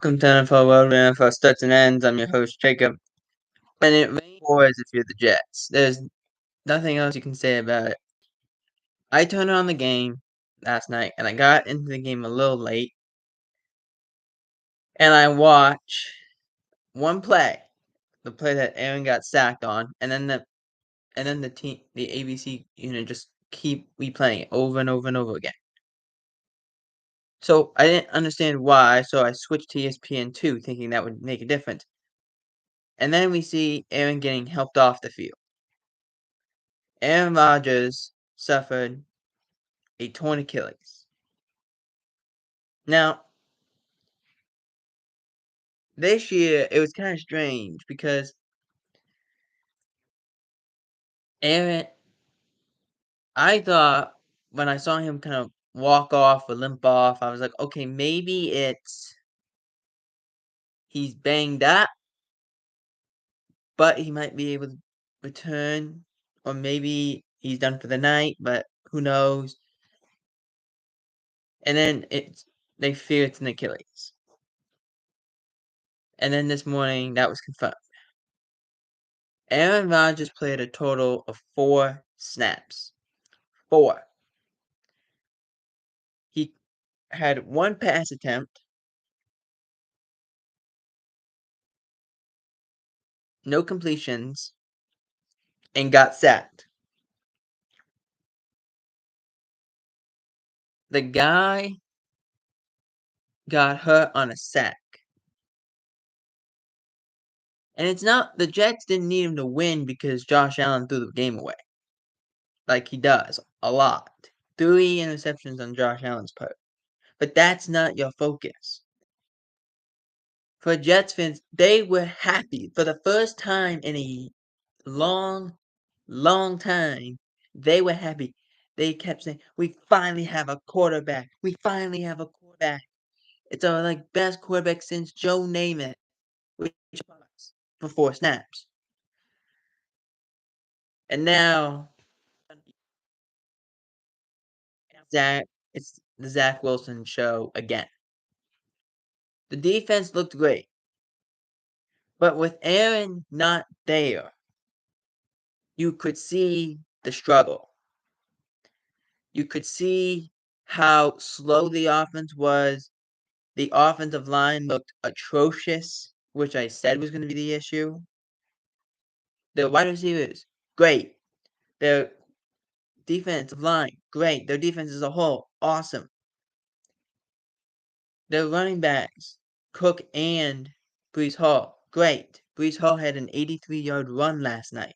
Welcome to NFL World and NFL Starts and Ends. I'm your host, Jacob. And it rains boys if you're the Jets. There's nothing else you can say about it. I turned on the game last night, and I got into the game a little late. And I watched one play, the play that Aaron got sacked on, and then the team, the ABC unit, just keep replaying it over and over and over again. So I didn't understand why, so I switched to ESPN2, thinking that would make a difference. And then we see Aaron getting helped off the field. Aaron Rodgers suffered a torn Achilles. Now, this year it was kind of strange because Aaron, I thought when I saw him kind of walk off or limp off, I was like, okay, maybe he's banged up, but he might be able to return, or maybe he's done for the night, but who knows? And then they fear it's an Achilles. And then this morning that was confirmed. Aaron Rodgers played a total of 4 snaps. 4. He had 1 pass attempt, no completions, and got sacked. The guy got hurt on a sack. And it's not the Jets didn't need him to win because Josh Allen threw the game away. Like he does a lot. 3 interceptions on Josh Allen's part. But that's not your focus. For Jets fans, they were happy for the first time in a long, long time. They were happy. They kept saying, "We finally have a quarterback. We finally have a quarterback." It's our best quarterback since Joe Namath, which was for 4 snaps. And now it's the Zach Wilson show again. The defense looked great. But with Aaron not there, you could see the struggle. You could see how slow the offense was. The offensive line looked atrocious, which I said was gonna be the issue. The wide receivers, great. Their defensive line, great. Their defense as a whole, awesome. Their running backs, Cook and Breece Hall, great. Breece Hall had an 83-yard run last night.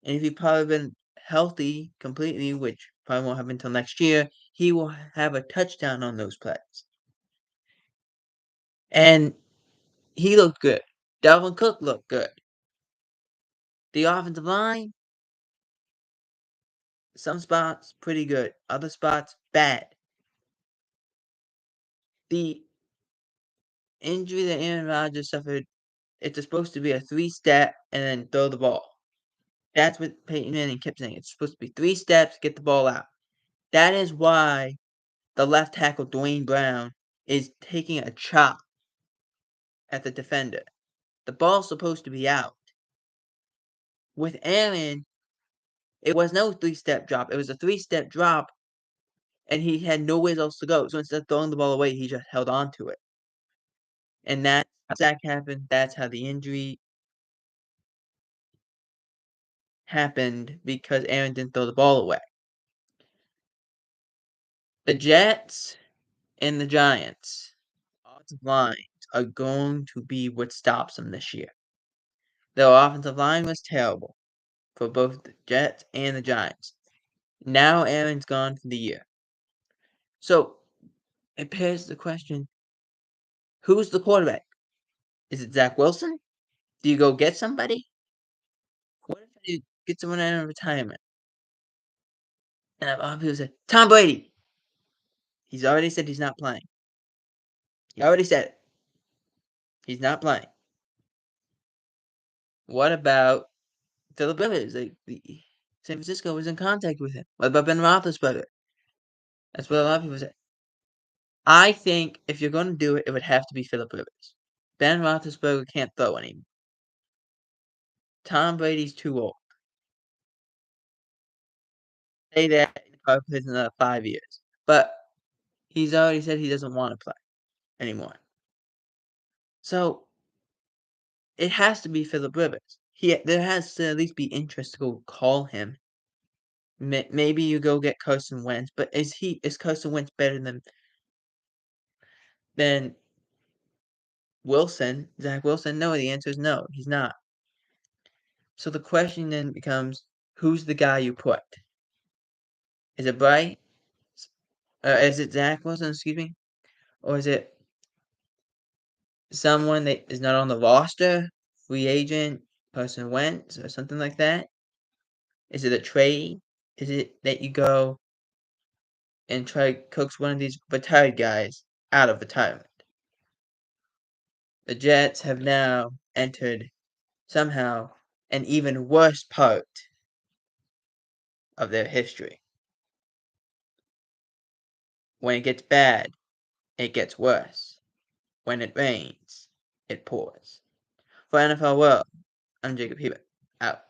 And if he'd probably been healthy completely, which probably won't happen until next year, he will have a touchdown on those plays. And he looked good. Dalvin Cook looked good. The offensive line, some spots pretty good, other spots bad. The injury that Aaron Rodgers suffered, it's supposed to be a 3-step and then throw the ball. That's what Peyton Manning kept saying. It's supposed to be 3 steps, get the ball out. That is why the left tackle, Dwayne Brown, is taking a chop at the defender. The ball's supposed to be out. With Aaron, it was no 3-step drop. It was a 3-step drop, and he had nowhere else to go. So instead of throwing the ball away, he just held on to it. And that's how that happened. That's how the injury happened because Aaron didn't throw the ball away. The Jets and the Giants offensive lines are going to be what stops them this year. Their offensive line was terrible for both the Jets and the Giants. Now Aaron's gone for the year. So it pairs the question, who's the quarterback? Is it Zach Wilson? Do you go get somebody? What if you get someone out of retirement? And a lot of people say, Tom Brady. He's already said he's not playing. He already said it. He's not playing. What about Philip Rivers? San Francisco was in contact with him. What about Ben Roethlisberger? That's what a lot of people say. I think if you're gonna do it, it would have to be Philip Rivers. Ben Roethlisberger can't throw anymore. Tom Brady's too old. Say that he probably plays another 5 years, but he's already said he doesn't wanna play anymore. So, it has to be Philip Rivers. There has to at least be interest to go call him. Maybe you go get Carson Wentz, but is Carson Wentz better than Wilson, Zach Wilson? No, the answer is no, he's not. So the question then becomes, who's the guy you put? Is it Bryce? Is it Zach Wilson, excuse me? Or is it someone that is not on the roster, free agent, Carson Wentz, or something like that? Is it a trade? Is it that you go and try to coax one of these retired guys out of retirement? The Jets have now entered, somehow, an even worse part of their history. When it gets bad, it gets worse. When it rains, it pours. For NFL World, I'm Jacob Hebert. Out.